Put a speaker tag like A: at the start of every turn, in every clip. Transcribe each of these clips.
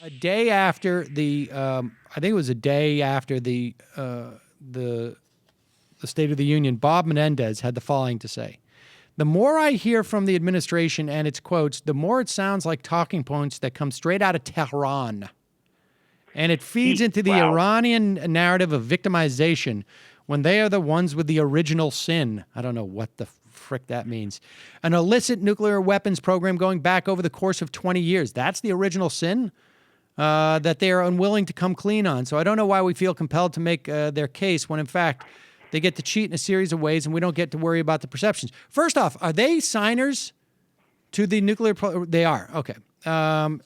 A: a day after I think it was a day after the State of the Union, Bob Menendez had the following to say. The more I hear from the administration and its quotes, the more it sounds like talking points that come straight out of Tehran. And it feeds into the Iranian narrative of victimization when they are the ones with the original sin. I don't know what the frick that means. An illicit nuclear weapons program going back over the course of 20 years. That's the original sin that they are unwilling to come clean on. So I don't know why we feel compelled to make their case when, in fact, they get to cheat in a series of ways and we don't get to worry about the perceptions. First off, are they signers to the nuclear They are. Okay.
B: When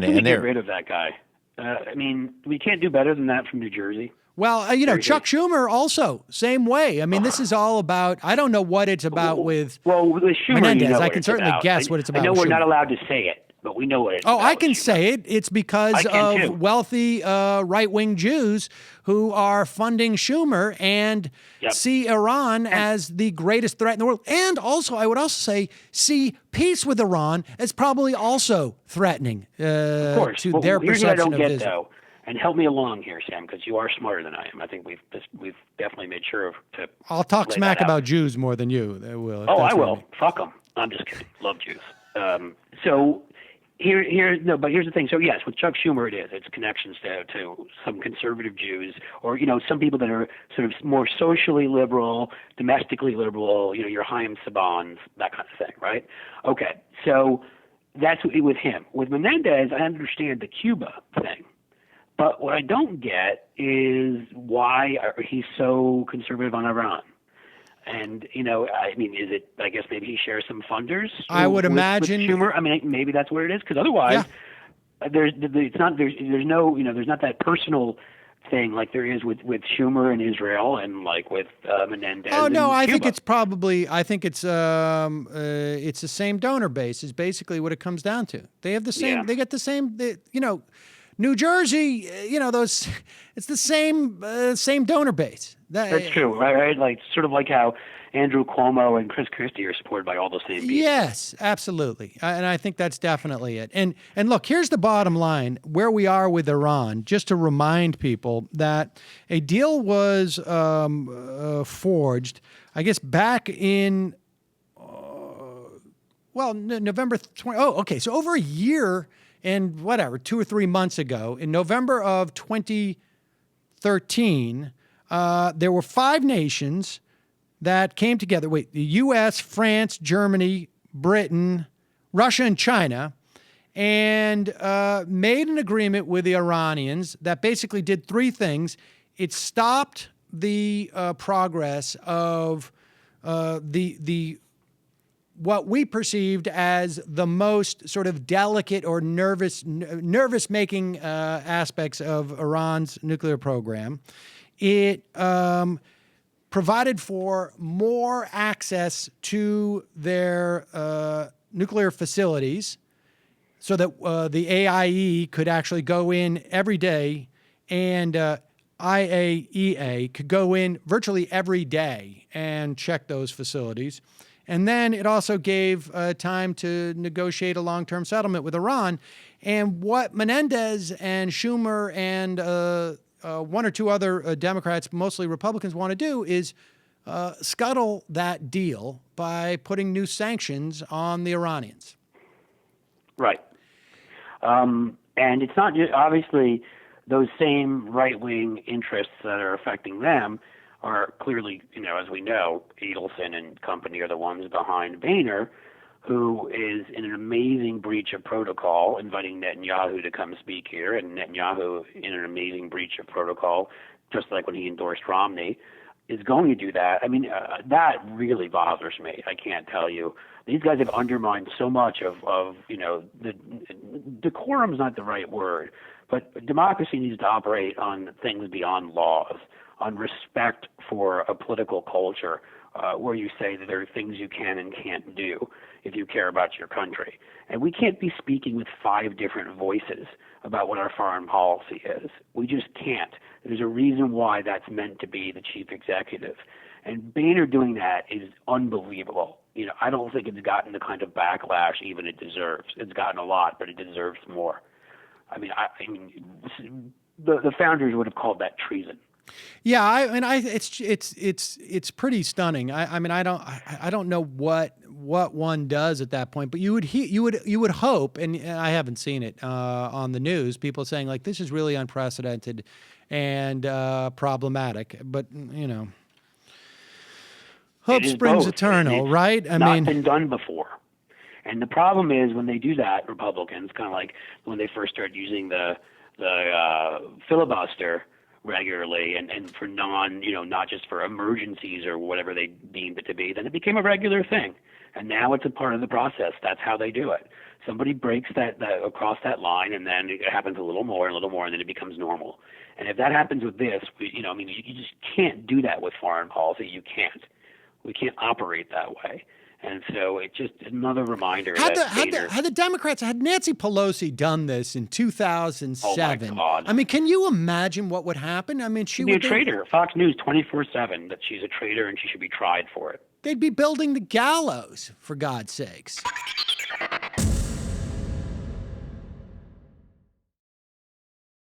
B: can we get rid of that guy? I mean, we can't do better than that from New Jersey.
A: Well, Chuck Schumer also, same way. I mean, this is all about, I don't know what it's about with
B: Schumer,
A: Menendez. I can certainly guess what it's about.
B: I know we're
A: Schumer.
B: not allowed to say it, but we know what it's about.
A: I can say it. It's because of wealthy right-wing Jews who are funding Schumer and see Iran as the greatest threat in the world. And also, I would also say, see peace with Iran as probably also threatening to their perception of Israel.
B: And help me along here, Sam, because you are smarter than I am. I think we've definitely made sure to.
A: I'll talk smack about Jews more than you. Will.
B: I will. Fuck them. I'm just kidding. Love Jews. So but here's the thing. So yes, with Chuck Schumer, it's connections to some conservative Jews, or some people that are sort of more socially liberal, domestically liberal. Your Chaim Sabans, that kind of thing, right? Okay, so that's with him. With Menendez, I understand the Cuba thing. But what I don't get is why he's so conservative on Iran. And, I mean, is it, I guess maybe he shares some funders?
A: I would imagine.
B: With Schumer? I mean, maybe that's what it is, because otherwise there's not that personal thing like there is with Schumer and Israel and like with Menendez.
A: Oh, no, I
B: Cuba.
A: think it's probably, it's the same donor base is basically what it comes down to. They have the same, they get the same, New Jersey, it's the same donor base.
B: That's true, right? Like sort of like how Andrew Cuomo and Chris Christie are supported by all the same people.
A: Yes, absolutely, and I think that's definitely it. And look, here's the bottom line: where we are with Iran. Just to remind people that a deal was forged, I guess, back in November 20. Oh, okay, so over a year. And 2 or 3 months ago, in November of 2013, there were 5 nations that came together. The U.S., France, Germany, Britain, Russia, and China, and made an agreement with the Iranians that basically did 3 things. It stopped the progress of what we perceived as the most sort of delicate or nervous-making aspects of Iran's nuclear program. It provided for more access to their nuclear facilities so that the AIE could actually go in every day and IAEA could go in virtually every day and check those facilities. And then it also gave time to negotiate a long-term settlement with Iran. And what Menendez and Schumer and 1 or 2 other Democrats, mostly Republicans, want to do is scuttle that deal by putting new sanctions on the Iranians.
B: Right. And it's not just, obviously, those same right-wing interests that are affecting them are clearly, as we know, Edelson and company are the ones behind Boehner, who is in an amazing breach of protocol, inviting Netanyahu to come speak here, and Netanyahu, in an amazing breach of protocol, just like when he endorsed Romney, is going to do that. I mean, that really bothers me. I can't tell you. These guys have undermined so much of the decorum's not the right word, but democracy needs to operate on things beyond laws, on respect for a political culture where you say that there are things you can and can't do if you care about your country. And we can't be speaking with 5 different voices about what our foreign policy is. We just can't. There's a reason why that's meant to be the chief executive. And Boehner doing that is unbelievable. I don't think it's gotten the kind of backlash even it deserves. It's gotten a lot, but it deserves more. The founders would have called that treason.
A: Yeah, it's pretty stunning. I don't know what one does at that point, but you would hope, and I haven't seen it on the news. People saying like this is really unprecedented and problematic, but hope springs eternal, right?
B: It's not been done before. And the problem is when they do that, Republicans, kind of like when they first started using the filibuster regularly and for not just for emergencies or whatever they deemed it to be, then it became a regular thing. And now it's a part of the process. That's how they do it. Somebody breaks that across that line, and then it happens a little more, and then it becomes normal. And if that happens with this, you just can't do that with foreign policy. You can't. We can't operate that way. And so it's just another reminder
A: had the Democrats, had Nancy Pelosi done this in 2007,
B: oh my God.
A: I mean, can you imagine what would happen? I mean,
B: she'd be a traitor. Fox News 24/7 that she's a traitor and she should be tried for it.
A: They'd be building the gallows, for God's sakes.